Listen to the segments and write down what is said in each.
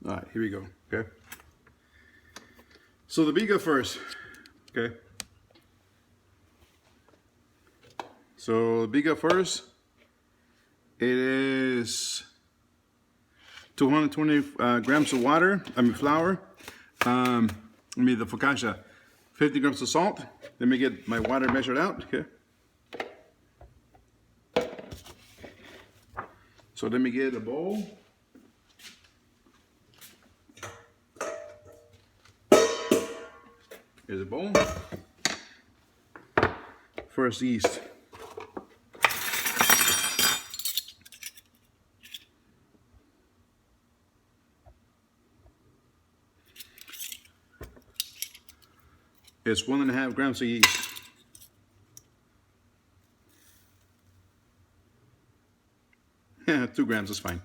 All right, here we go. Okay. So the biga first. Okay. So the biga first. It is 220 grams of water. Flour. The focaccia. 50 grams of salt. Let me get my water measured out. Okay. So let me get a bowl. Here's a bowl. First yeast. It's 1.5 grams of yeast. Yeah, 2 grams is fine.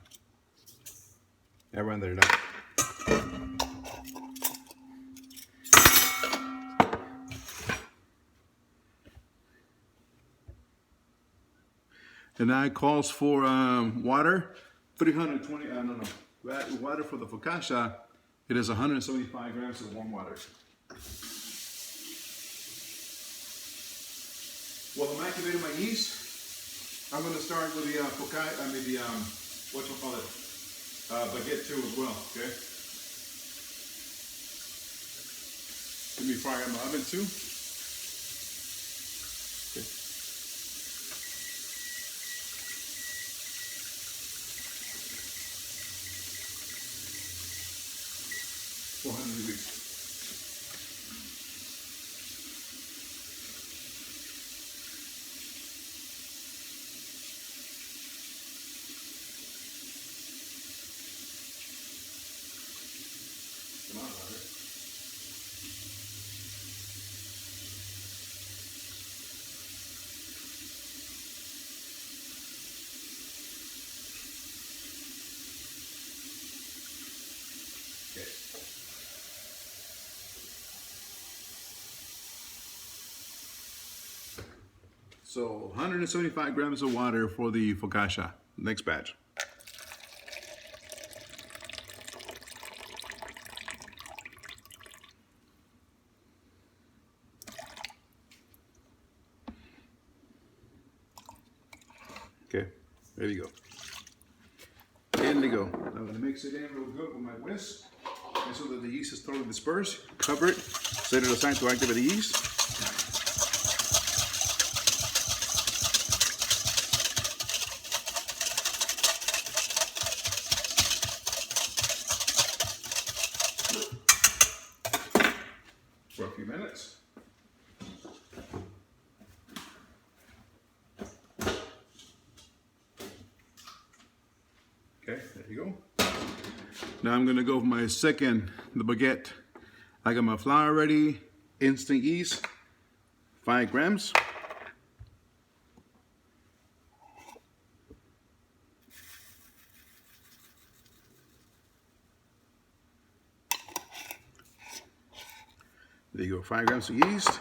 I rounded it up. And now it calls for water, 320, water for the focaccia, it is 175 grams of warm water. Well, I'm activating my yeast. I'm going to start with the focaccia, baguette too as well, okay? Let me fire my oven too. Okay. Degrees. Come on, Roger. Okay. So 175 grams of water for the focaccia. Next batch. Okay, there you go. In they go. I'm going to mix it in real good with my whisk, and so that the yeast is totally dispersed. Cover it. Set it aside to activate the yeast. For a few minutes. Okay, there you go. Now I'm going to go for my second, the baguette. I got my flour ready, instant yeast, 5 grams. There you go, 5 grams of yeast,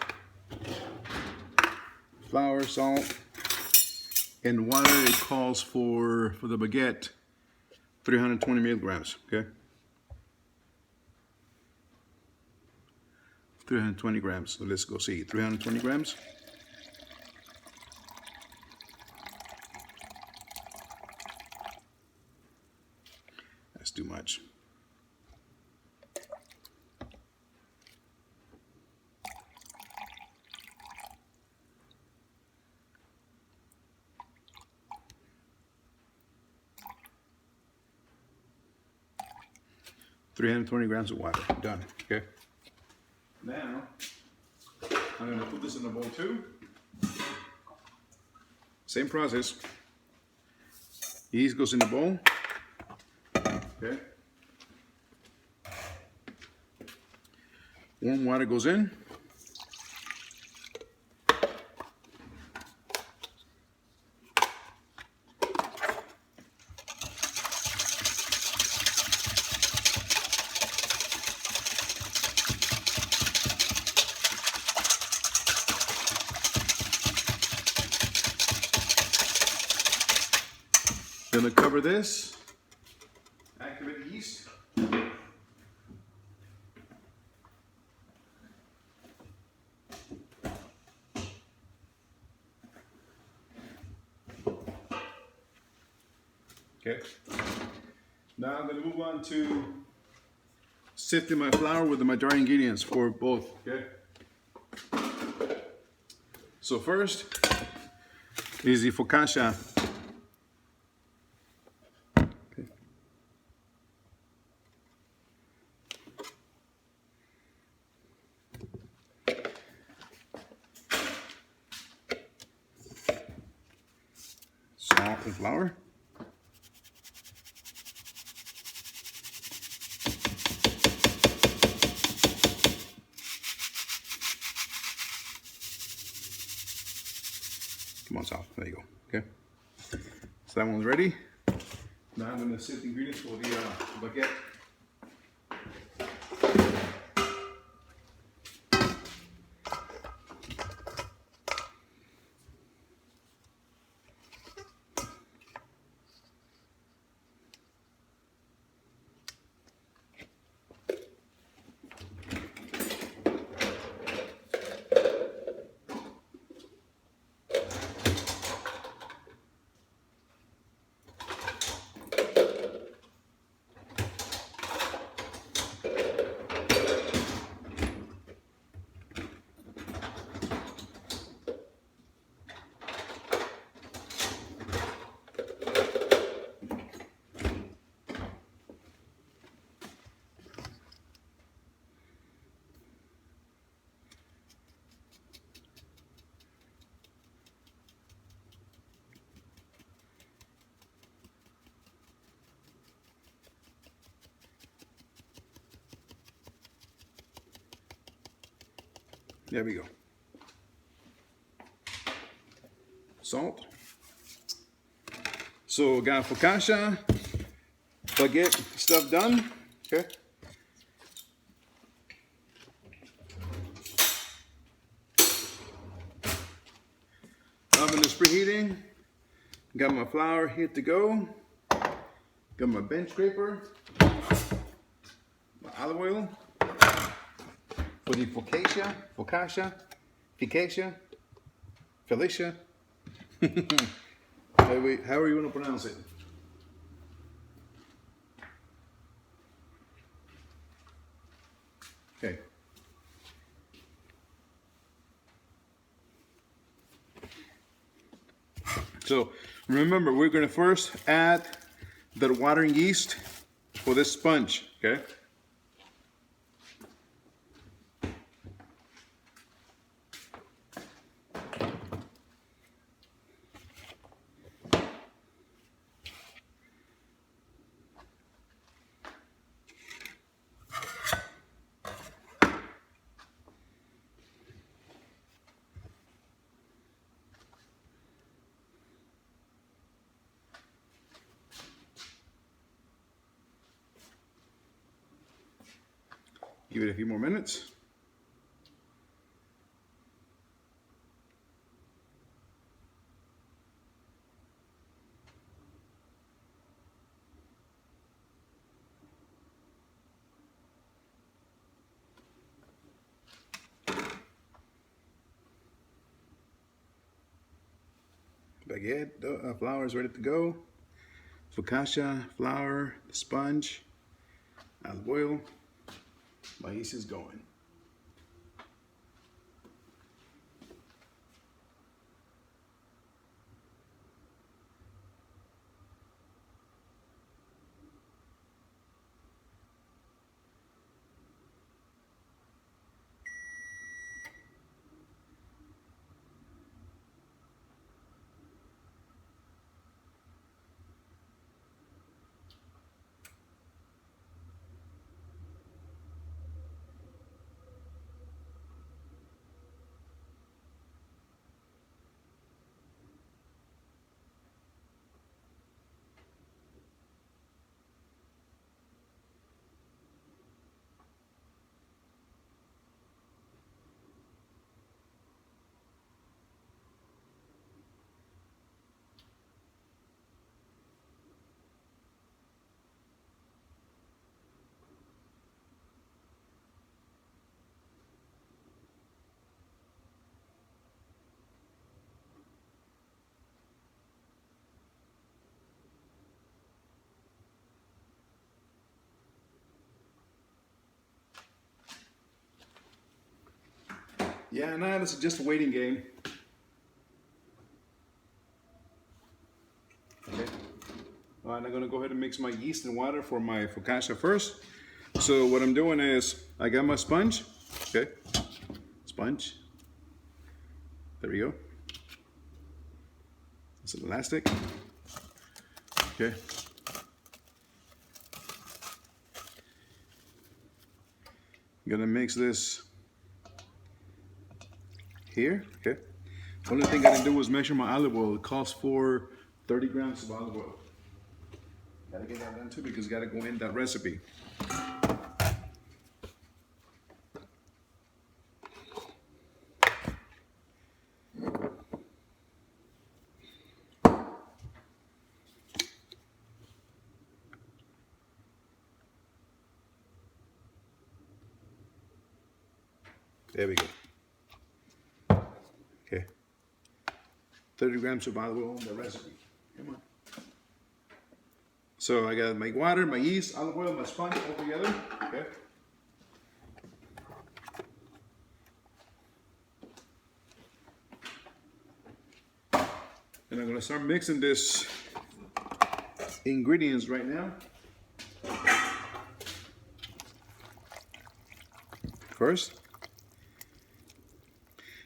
flour, salt, and water. It calls for the baguette 320 milligrams, okay? 320 grams, so let's go see, 320 grams. That's too much. $320 grams of water, done, okay? Now, I'm gonna put this in a bowl too. Same process. Yeast goes in the bowl, okay? Warm water goes in. Gonna cover this, activate the yeast. Okay. Now I'm going to move on to sifting my flour with my dry ingredients for both. Okay. So first is the focaccia. Okay. Salt and flour. Come on, salt. There you go. Okay. So that one's ready. Now I'm going to sift the ingredients for the baguette. There we go. Salt. So got focaccia, baguette stuff done. Okay. Oven is preheating. Got my flour here to go. Got my bench scraper. My olive oil. For the focaccia. However you want to pronounce it. Okay. So remember, we're going to first add the watering yeast for this sponge. Okay. Give it a few more minutes. Baguette flour is ready to go. Focaccia flour, the sponge, olive oil. My yeast is going. Yeah, nah, this is just a waiting game. Okay. All right, I'm gonna go ahead and mix my yeast and water for my focaccia first. So what I'm doing is I got my sponge. Okay, sponge. There we go. It's elastic. Okay. I'm gonna mix this here. Okay. Only thing I didn't do was measure my olive oil. It calls for 30 grams of olive oil. Gotta get that done too because gotta go in that recipe. There we go. Okay. 30 grams of olive oil in the recipe. Come on. So I gotta make water, my yeast, olive oil, my sponge all together. Okay. And I'm gonna start mixing this ingredients right now. First,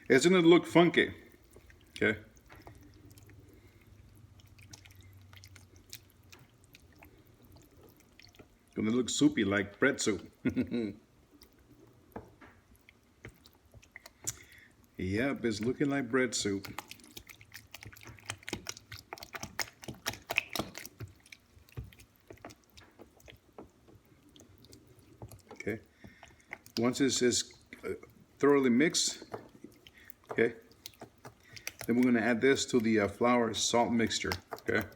it's gonna look funky. Okay. Gonna look soupy like bread soup. Yep, it's looking like bread soup. Okay. Once this is thoroughly mixed, okay, then we're gonna add this to the flour salt mixture. Okay.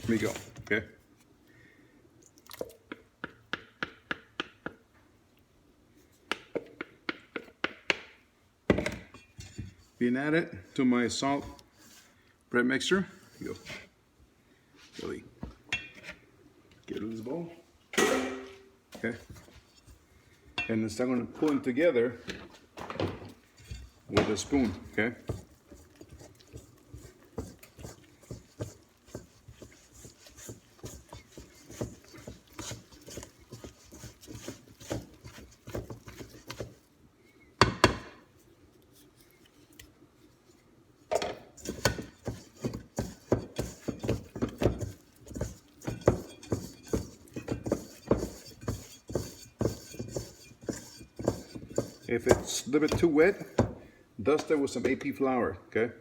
Here we go. Okay. Being added to my salt bread mixture. Here we go. Really get it in this bowl. Okay. And then start going to pull them together with a spoon. Okay. If it's a little bit too wet, dust it with some AP flour, okay?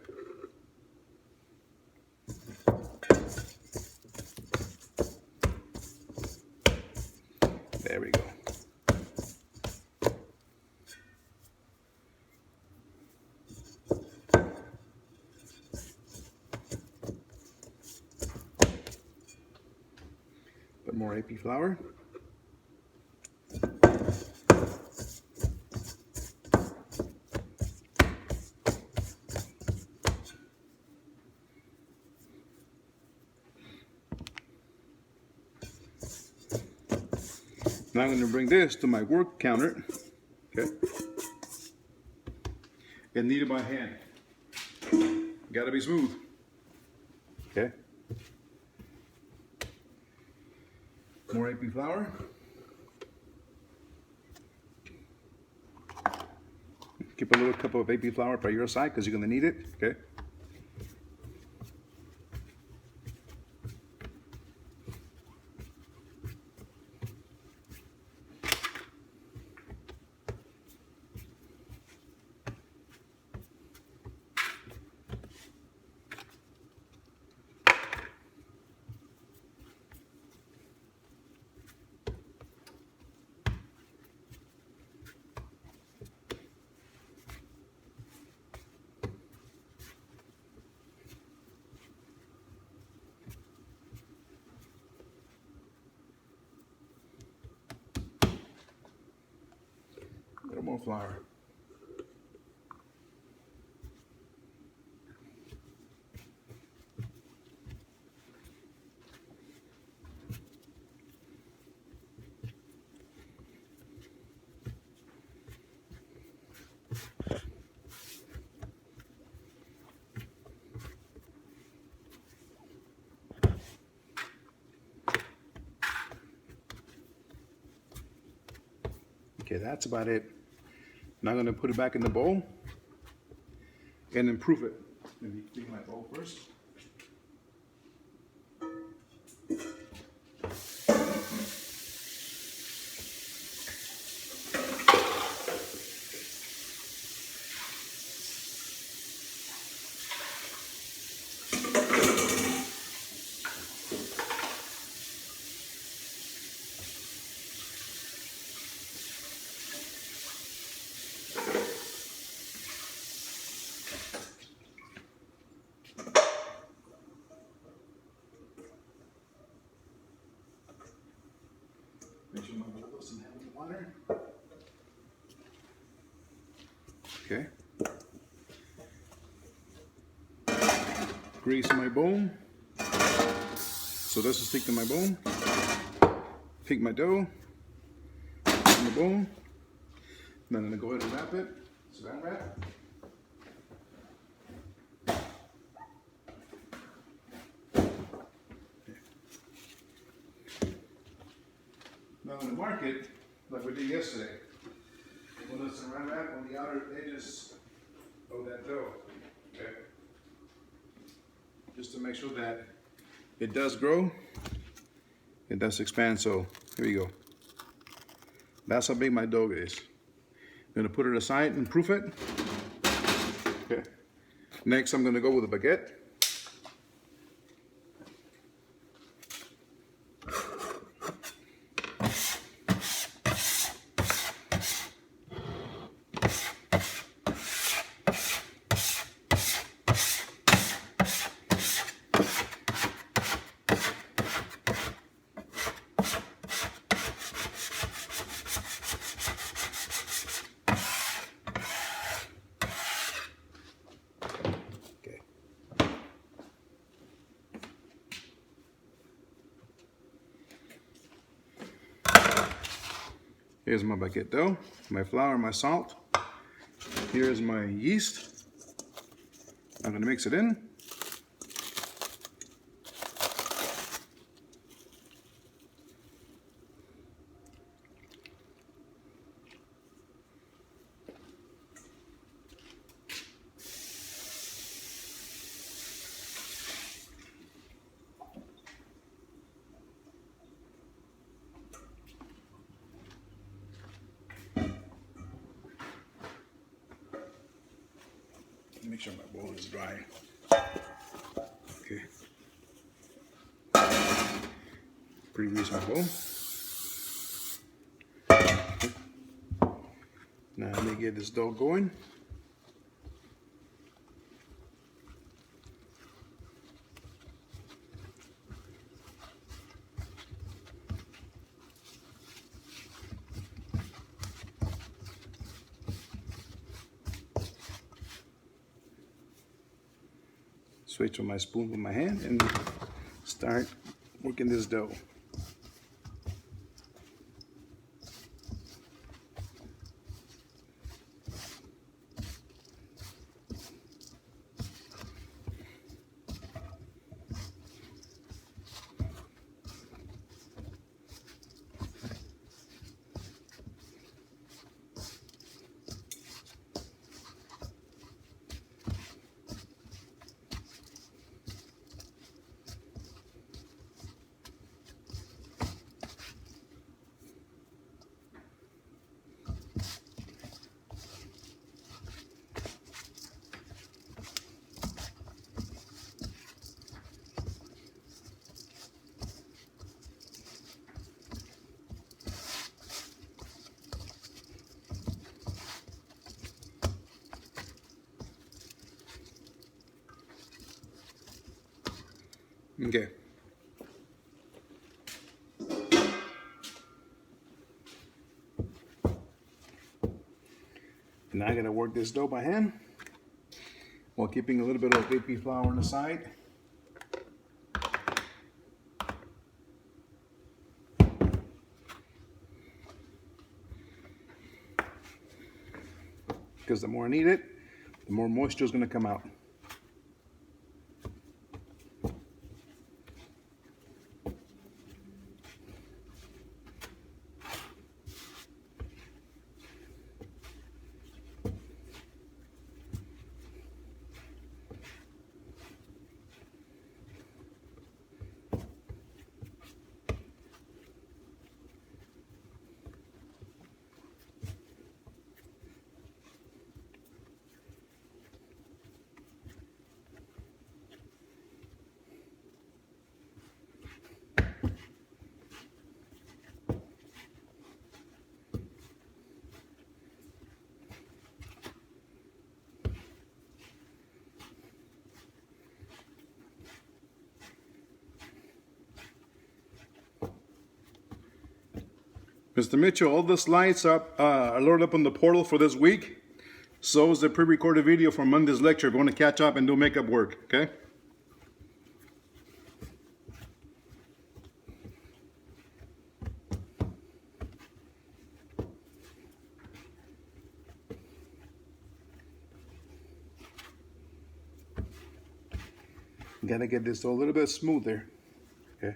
There we go. Put more AP flour. Now I'm going to bring this to my work counter, okay, and knead it by hand. Got to be smooth, okay. More AP flour. Keep a little cup of AP flour by your side because you're going to need it, okay. A little more flour. Okay, that's about it. Now I'm gonna put it back in the bowl and improve it. Let me clean my bowl first. Make sure my bowl doesn't have any water. Okay. Grease my bowl. So this is stick to my bowl. Take my dough in the bowl. Then I'm gonna go ahead and wrap it. Saran wrap. Now I'm gonna mark it like we did yesterday. Put a saran wrap on the outer edges of that dough. Okay. Just to make sure that it does grow, it does expand. So here we go. That's how big my dough is. I'm gonna put it aside and proof it. Okay. Next, I'm gonna go with a baguette. Here's my baguette dough, my flour, my salt. Here's my yeast. I'm gonna mix it in. Make sure my bowl is dry. Okay. Pre-grease my bowl. Okay. Now let me get this dough going. Switch on my spoon with my hand and start working this dough. Okay. Now I'm gonna work this dough by hand while keeping a little bit of AP flour on the side. Because the more I knead it, the more moisture is gonna come out. Mr. Mitchell, all the slides are loaded up on the portal for this week. So is the pre-recorded video for Monday's lecture. If you want to catch up and do makeup work, okay? Gotta get this a little bit smoother, okay?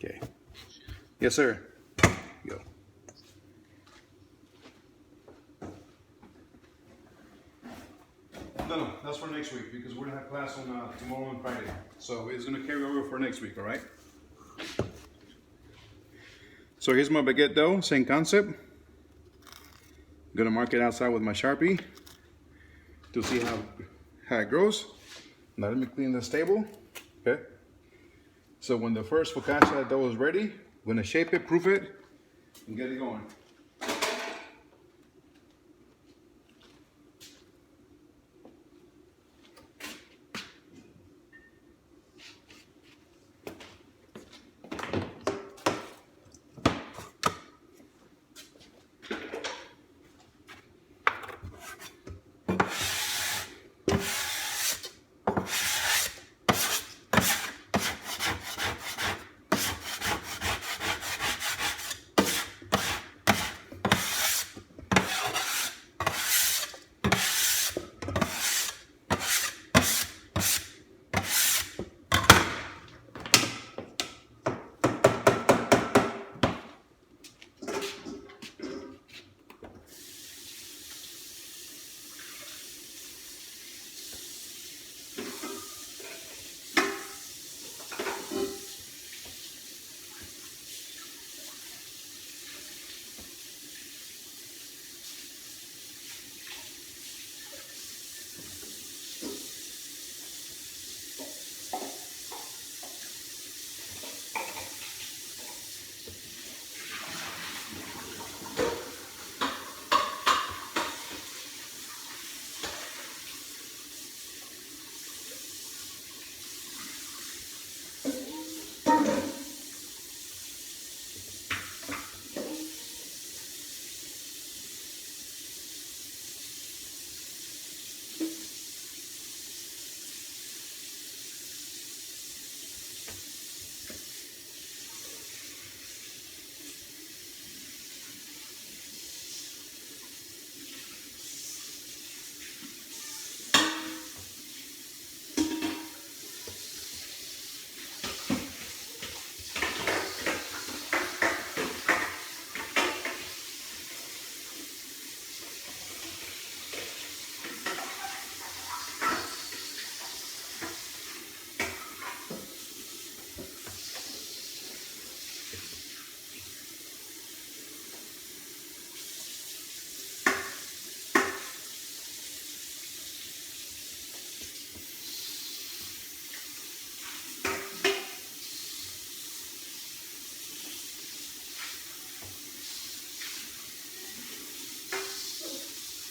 Okay. Yes, sir. Go. No, that's for next week because we're gonna have class on tomorrow and Friday. So it's gonna carry over for next week, all right? So here's my baguette dough, same concept. I'm gonna mark it outside with my Sharpie to see how it grows. Now let me clean this table, okay? So when the first focaccia dough is ready, I'm gonna shape it, proof it, and get it going.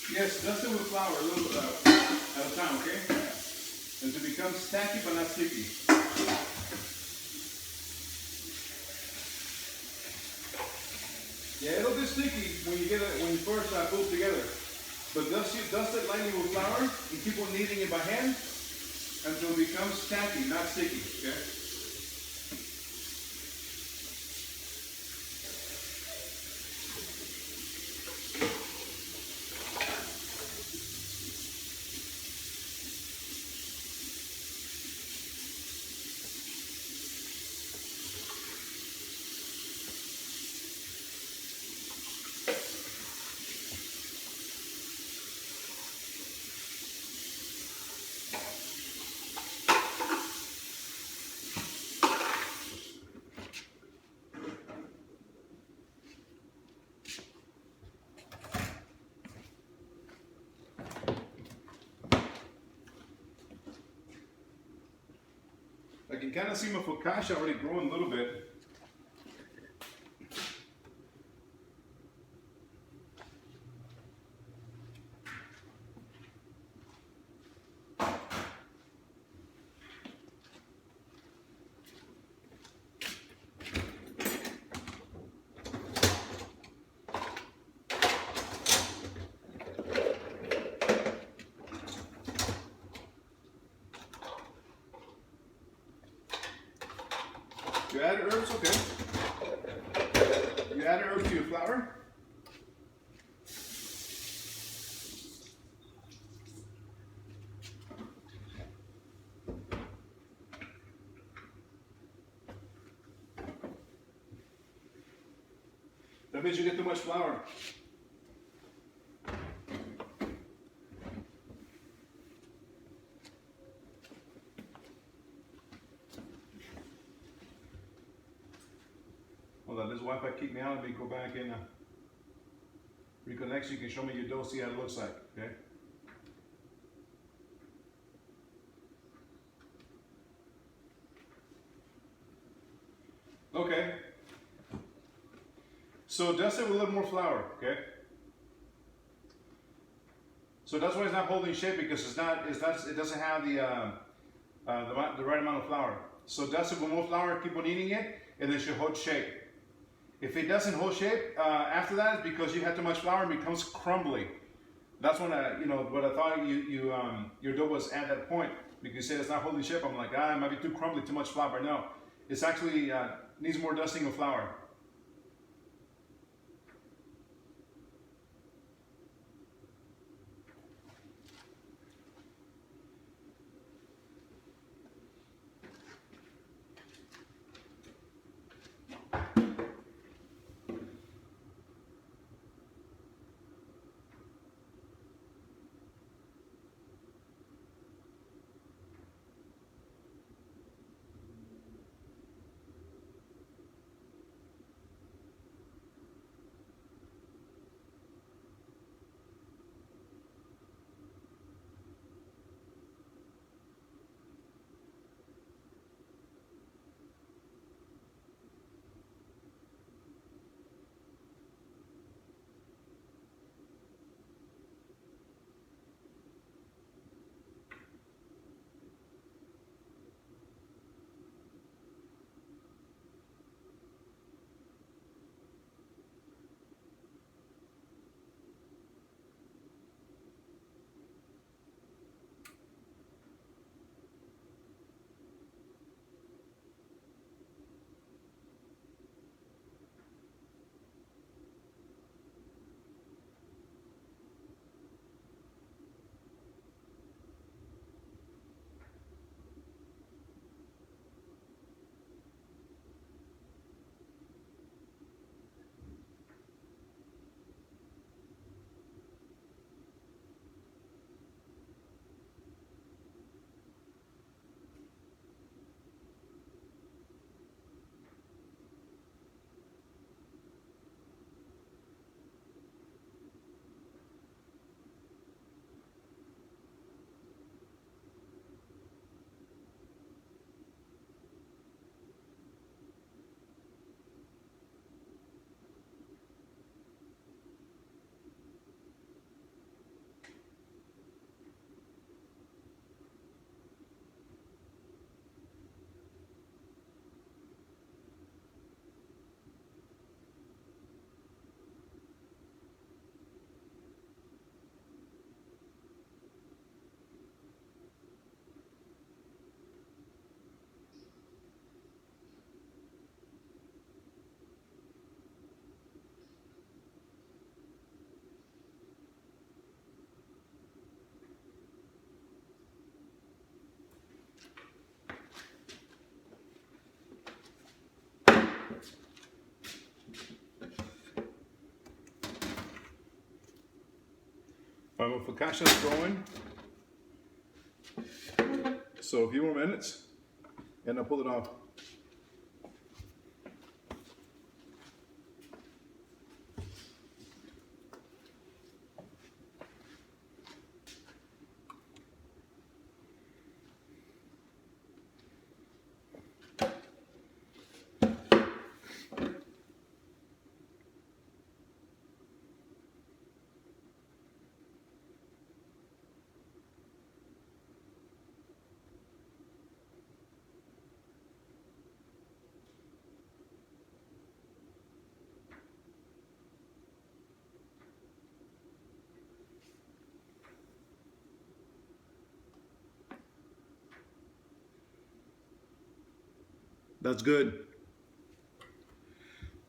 Yes, dust it with flour a little bit at a time, okay? Until it becomes tacky but not sticky. Yeah, it'll be sticky when you when you first put it together. But dust it lightly with flour and keep on kneading it by hand until it becomes tacky, not sticky, okay? you kind of see my focaccia already growing a little bit. You add herbs, okay. You add herbs to your flour. That means you get too much flour. Hold on, this Wi-Fi kicked me out. Let me go back and reconnect so you can show me your dough, see how it looks like, okay? Okay. So dust it with a little more flour, okay? So that's why it's not holding shape, because it doesn't have the right amount of flour. So dust it with more flour, keep on eating it, and it should hold shape. If it doesn't hold shape after that, it's because you had too much flour and it becomes crumbly. That's when what I thought your dough was at that point, because you said it's not holding shape. I'm like, it might be too crumbly, too much flour. No, it's actually needs more dusting of flour. My focaccia is growing. So a few more minutes and I'll pull it off. That's good.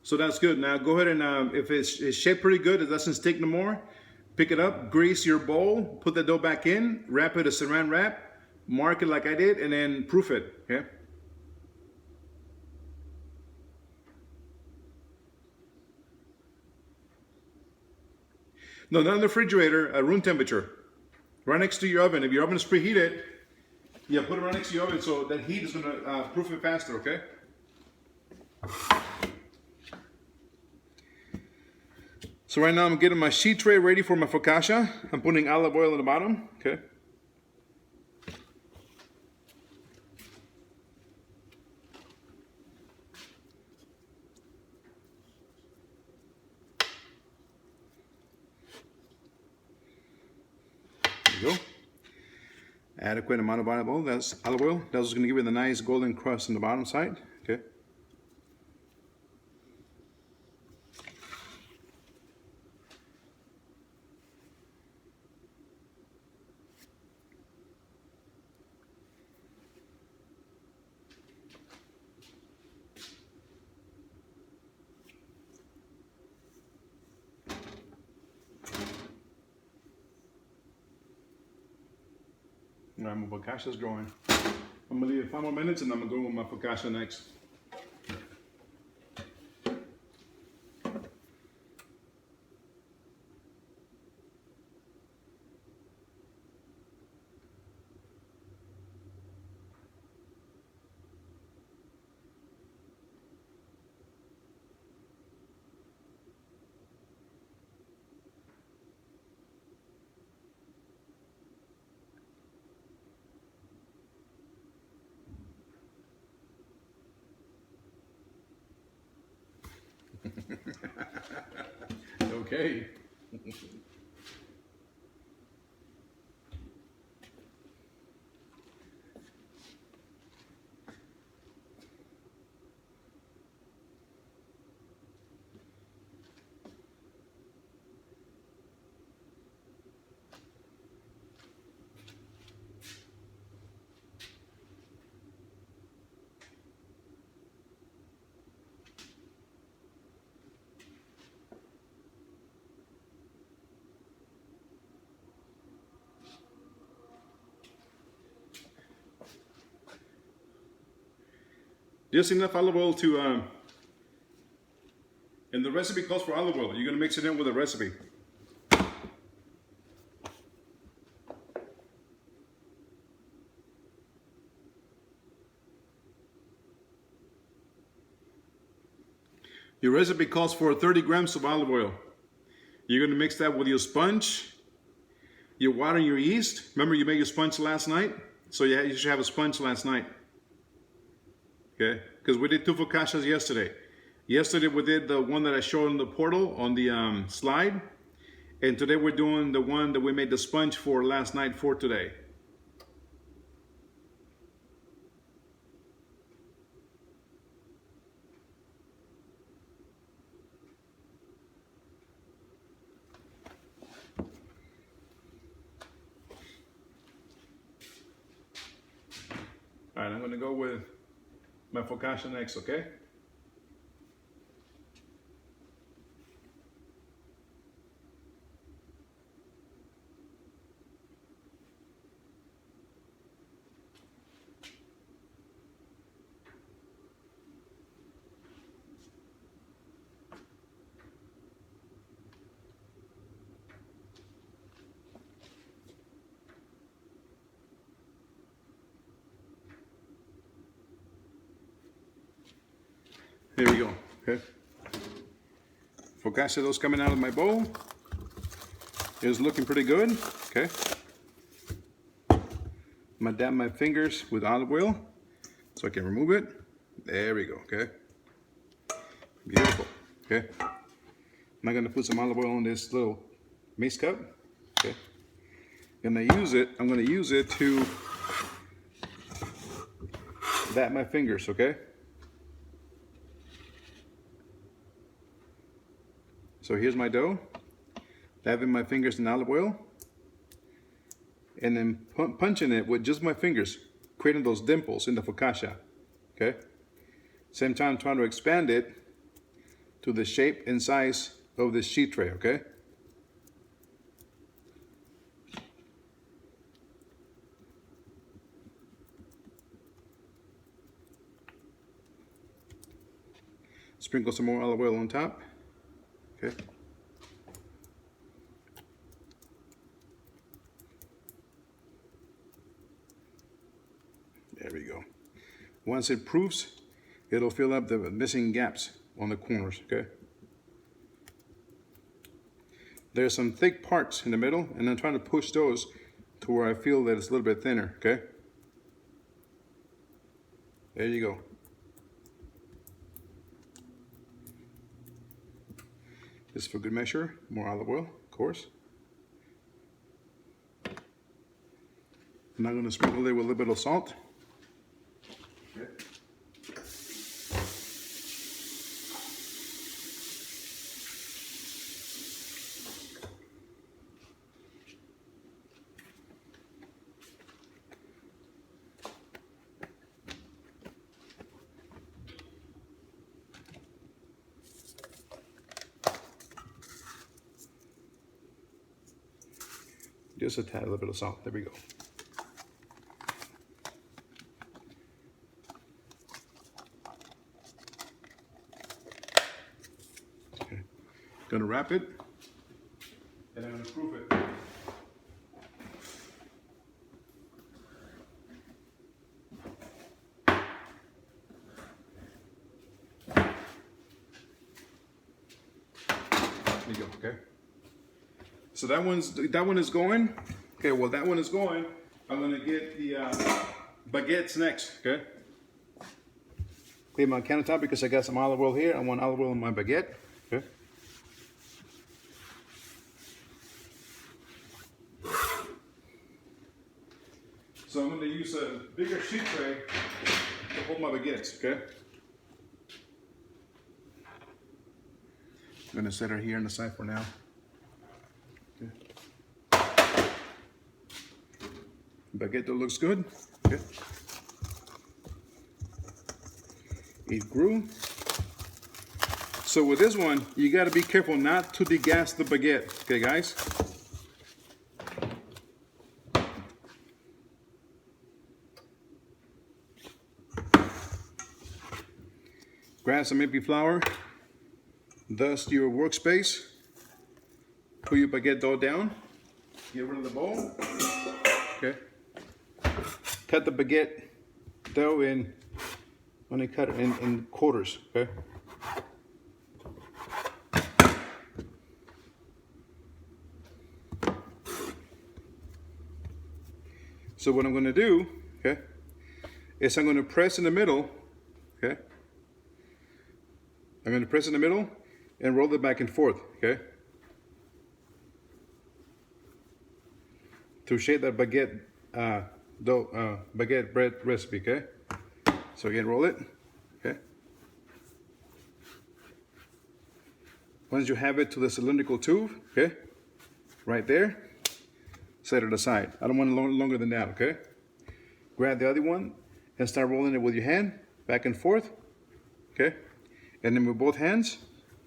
So that's good. Now go ahead and if it's shaped pretty good, it doesn't stick no more, pick it up, grease your bowl, put the dough back in, wrap it a saran wrap, mark it like I did, and then proof it. Okay. No, not in the refrigerator, at room temperature. Right next to your oven. If your oven is preheated, yeah, put it right next to your oven so that heat is gonna proof it faster, okay? So right now I'm getting my sheet tray ready for my focaccia. I'm putting olive oil on the bottom, okay? There you go. Adequate amount of olive oil. That's olive oil. That's just going to give it a nice golden crust on the bottom side. Okay. All right, my focaccia is growing. I'm gonna leave it 5 more minutes and I'm gonna go with my focaccia next. Okay. Just enough olive oil to, and the recipe calls for olive oil. You're gonna mix it in with the recipe. Your recipe calls for 30 grams of olive oil. You're gonna mix that with your sponge, your water and your yeast. Remember you made your sponge last night? So you should have a sponge last night. Okay, because we did 2 focaccias yesterday. Yesterday we did the one that I showed in the portal on the slide. And today we're doing the one that we made the sponge for last night for today. All right, I'm gonna go with my focaccia next, okay? There we go, okay? Focaccia dough's coming out of my bowl. It's looking pretty good, okay? I'm gonna dab my fingers with olive oil so I can remove it. There we go, okay? Beautiful, okay? I'm gonna put some olive oil on this little mace cup, okay? I'm gonna use it to dab my fingers, okay? So here's my dough, dabbing my fingers in olive oil, and then punching it with just my fingers, creating those dimples in the focaccia, okay? Same time, trying to expand it to the shape and size of this sheet tray, okay? Sprinkle some more olive oil on top, okay? There we go. Once it proofs, it'll fill up the missing gaps on the corners, okay? There's some thick parts in the middle, and I'm trying to push those to where I feel that it's a little bit thinner, okay? There you go. Just for good measure, more olive oil, of course. And I'm going to sprinkle it with a little bit of salt. Okay. Just a tad, a little bit of salt. There we go. Okay. Gonna wrap it, and I'm gonna proof it. There you go. Okay. So that one is going. Okay, well that one is going. I'm gonna get the baguettes next. Okay. Clean my countertop because I got some olive oil here. I want olive oil in my baguette. Okay. So I'm gonna use a bigger sheet tray to hold my baguettes. Okay. I'm gonna set her here on the side for now. Okay. Baguette looks good. Okay. It grew. So with this one, you got to be careful not to degas the baguette. Okay, guys. Grab some empty flour. Dust your workspace. Put your baguette dough down. Get rid of the bowl. Okay. Cut the baguette dough in. When I cut it in quarters. Okay. So what I'm going to do, okay, is I'm going to press in the middle. Okay. I'm going to press in the middle and roll it back and forth. Okay. To shape that baguette baguette bread recipe, okay? So again, roll it, okay? Once you have it to the cylindrical tube, okay? Right there, set it aside. I don't want it longer than that, okay? Grab the other one and start rolling it with your hand, back and forth, okay? And then with both hands,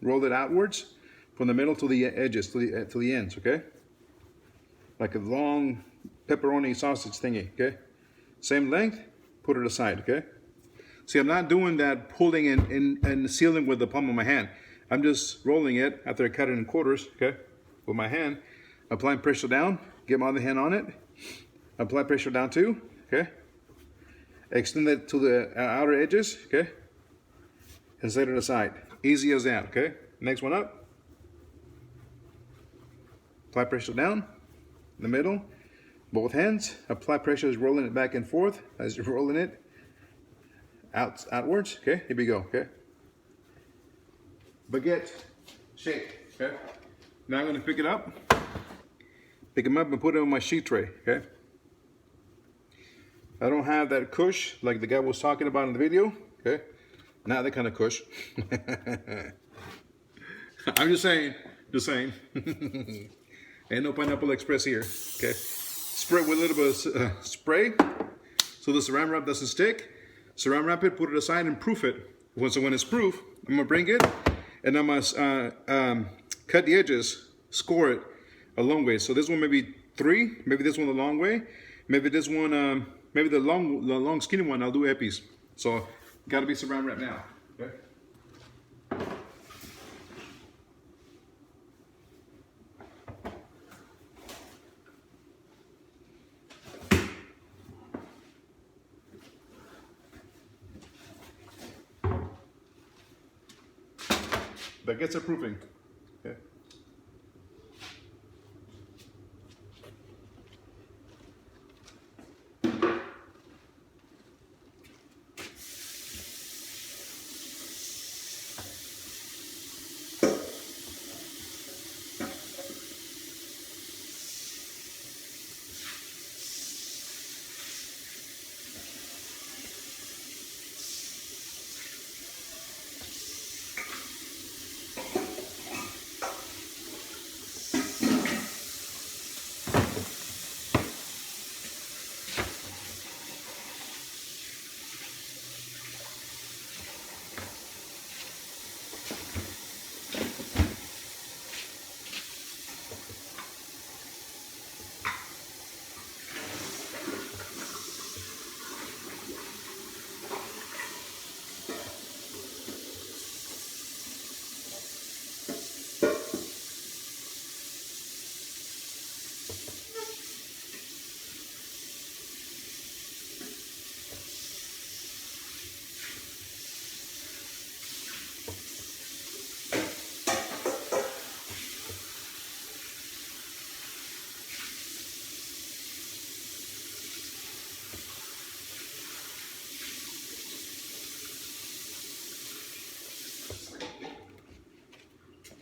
roll it outwards from the middle to the edges, to the ends, okay? Like a long pepperoni sausage thingy, okay? Same length, put it aside, okay? See, I'm not doing that pulling and sealing with the palm of my hand. I'm just rolling it after I cut it in quarters, okay? With my hand, applying pressure down, get my other hand on it, apply pressure down too, okay? Extend it to the outer edges, okay? And set it aside. Easy as that, okay? Next one up. Apply pressure down, in the middle, both hands. Apply pressure as rolling it back and forth as you're rolling it outwards. Okay, here we go. Okay, baguette shape. Okay, now I'm going to pick them up and put it on my sheet tray. Okay, I don't have that cush like the guy was talking about in the video. Okay, not that kind of cush. I'm just saying. Ain't no Pineapple Express here. Okay. Spray with a little bit of spray so the saran wrap doesn't stick. Saran wrap it, put it aside and proof it So when it's proof, I'm gonna bring it and I'm gonna cut the edges, score it a long way. So this one maybe 3, maybe this one the long way, maybe this one, maybe the long skinny one. I'll do epis. So gotta be saran wrap now. Okay. Baguettes are proofing. Okay.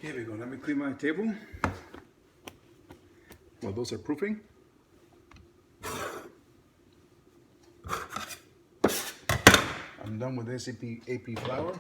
Here we go. Let me clean my table. Well, those are proofing. I'm done with this AP flour.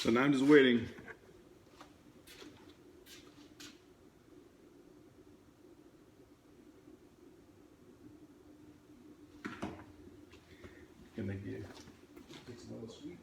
So now I'm just waiting. Can they get some little sweet?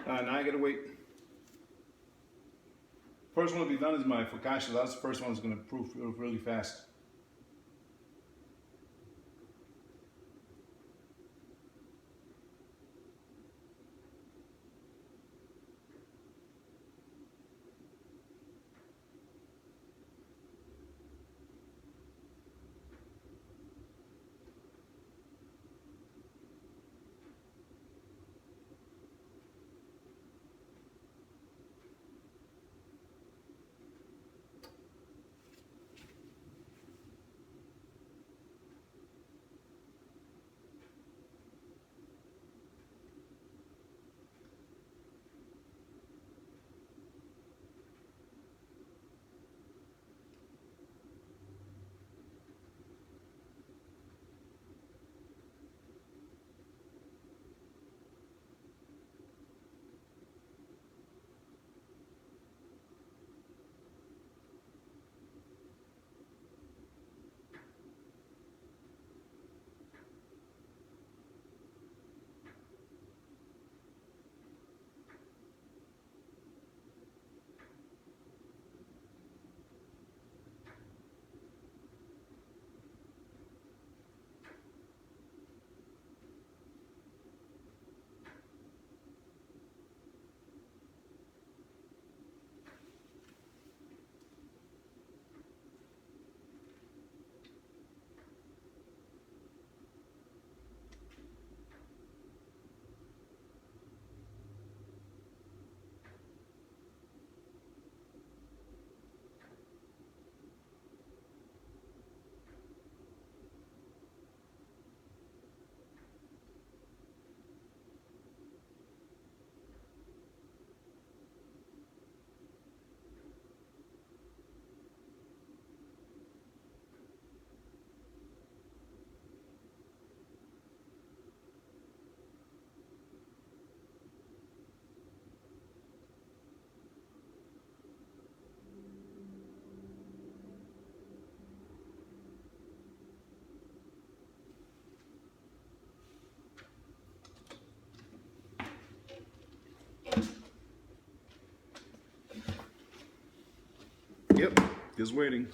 Now I gotta wait. First one to be done is my focaccia. That's the first one that's gonna proof really fast. Yep, just waiting.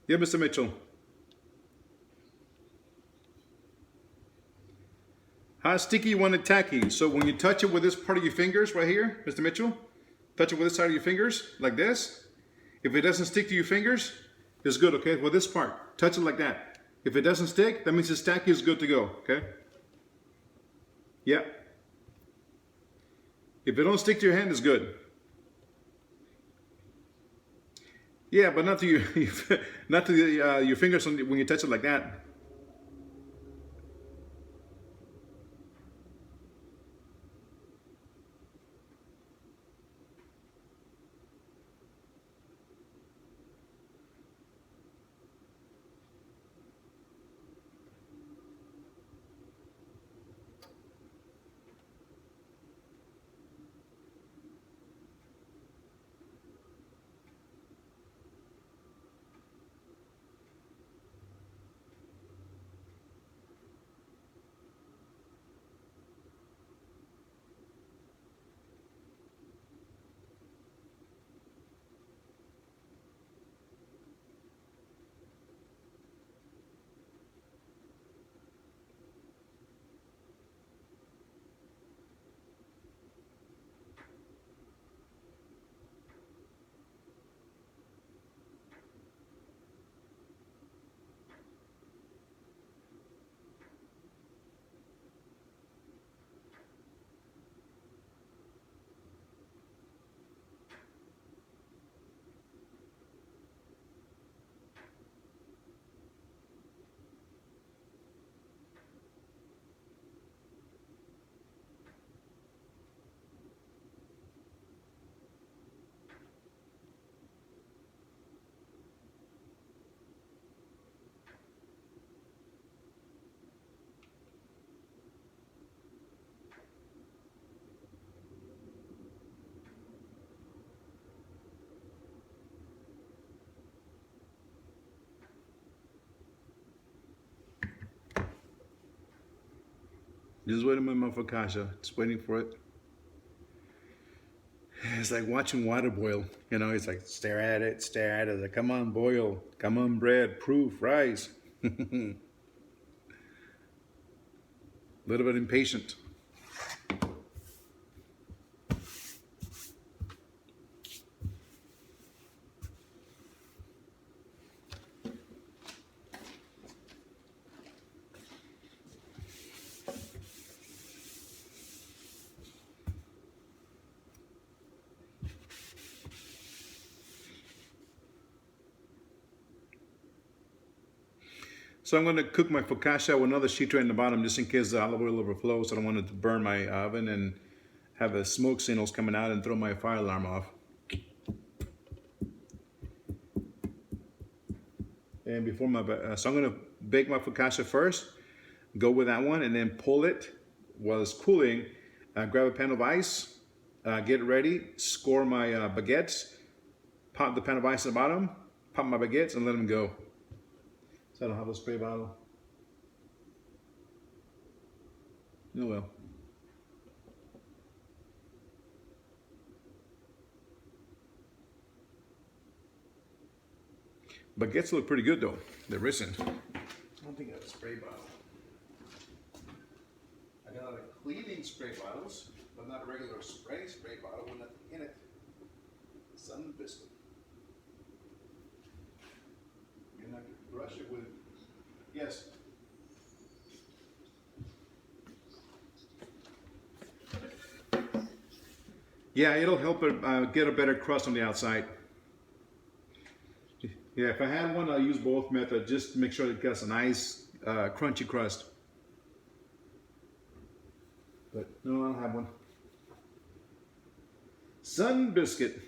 Yeah, Mr. Mitchell. How sticky you want it tacky? So when you touch it with this part of your fingers right here, Mr. Mitchell, touch it with this side of your fingers, like this. If it doesn't stick to your fingers, it's good, okay? With this part, touch it like that. If it doesn't stick, that means it's tacky, it's good to go, okay? Yeah. If it don't stick to your hand, it's good. Yeah, but not to your, not to your fingers when you touch it like that. Just waiting with my focaccia. Just waiting for it. It's like watching water boil. You know, it's like stare at it, stare at it. Like, come on, boil. Come on, bread. Proof, rise. A little bit impatient. So I'm going to cook my focaccia with another sheet tray in the bottom just in case the olive oil overflows. I don't want it to burn my oven and have the smoke signals coming out and throw my fire alarm off. And before so I'm going to bake my focaccia first, go with that one, and then pull it while it's cooling. Grab a pan of ice, get it ready, score my baguettes, pop the pan of ice at the bottom, pop my baguettes, and let them go. So I don't have a spray bottle. Oh well. Baguettes look pretty good though. They're risen. I don't think I have a spray bottle. I got a cleaning spray bottles, but not a regular spray bottle with nothing in it. Sun biscuit. And I could brush it with, yes. Yeah, it'll help it get a better crust on the outside. Yeah, if I had one, I'll use both methods just to make sure it gets a nice crunchy crust. But no, I don't have one. Sun biscuit.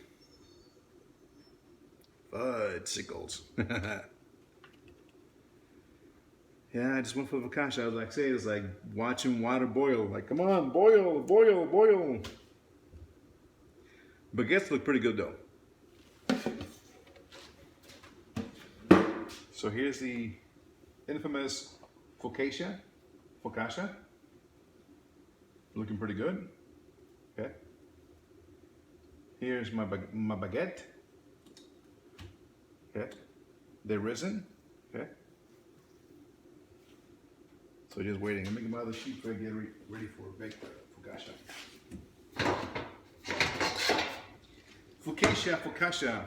Fudgesicles. Yeah, I just went for the focaccia. I was like, say, it's like watching water boil. Like, come on, boil, boil, boil. Baguettes look pretty good though. So here's the infamous focaccia. Looking pretty good. Okay. Here's my baguette. Okay. They're risen. Okay. So just waiting. I'm making my other sheet to get ready for baked focaccia. Focaccia.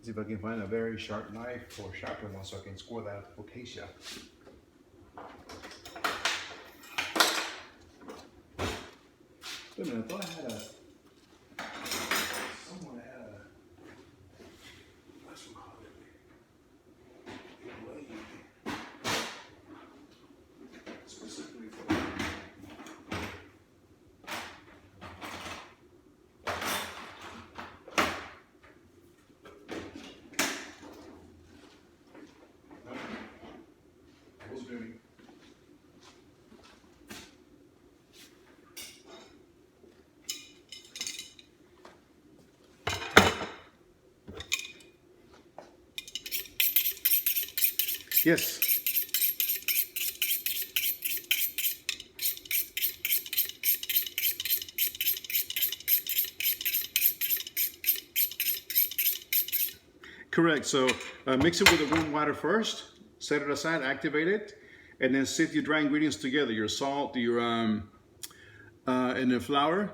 See if I can find a very sharp knife or sharper one so I can score that focaccia. Wait a minute, I thought I had someone had what's it called? Specifically for yes. Correct. So mix it with the warm water first, set it aside, activate it, and then sift your dry ingredients together, your salt, your and the flour,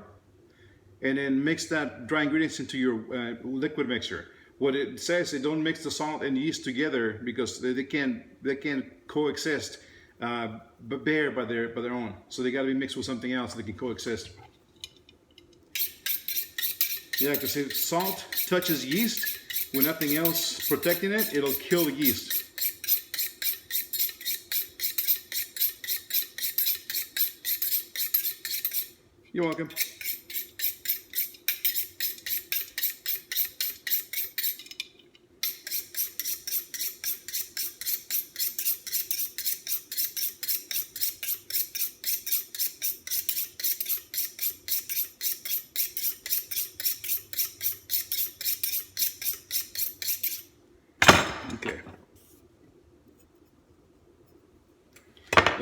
and then mix that dry ingredients into your liquid mixture. What it says, they don't mix the salt and yeast together because they can't coexist, but bear by their own. So they got to be mixed with something else so they can coexist. Yeah, because if salt touches yeast with nothing else protecting it, it'll kill the yeast. You're welcome.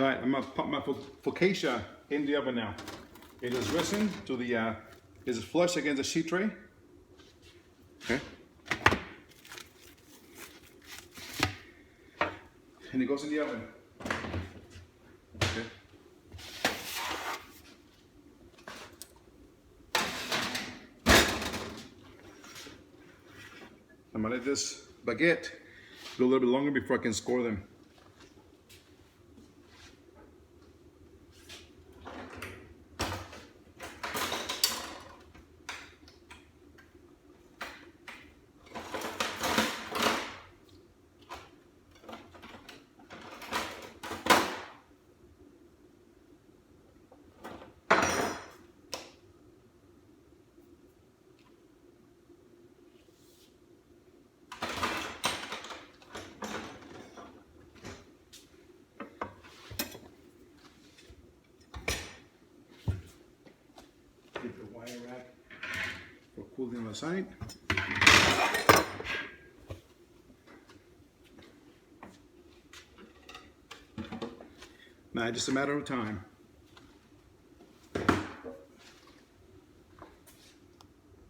All right, I'm gonna pop my focaccia in the oven now. It is risen to the, is flush against the sheet tray. Okay. And it goes in the oven. Okay. I'm gonna let this baguette go a little bit longer before I can score them. Keep the wire rack for cooling on the side. Now, just a matter of time.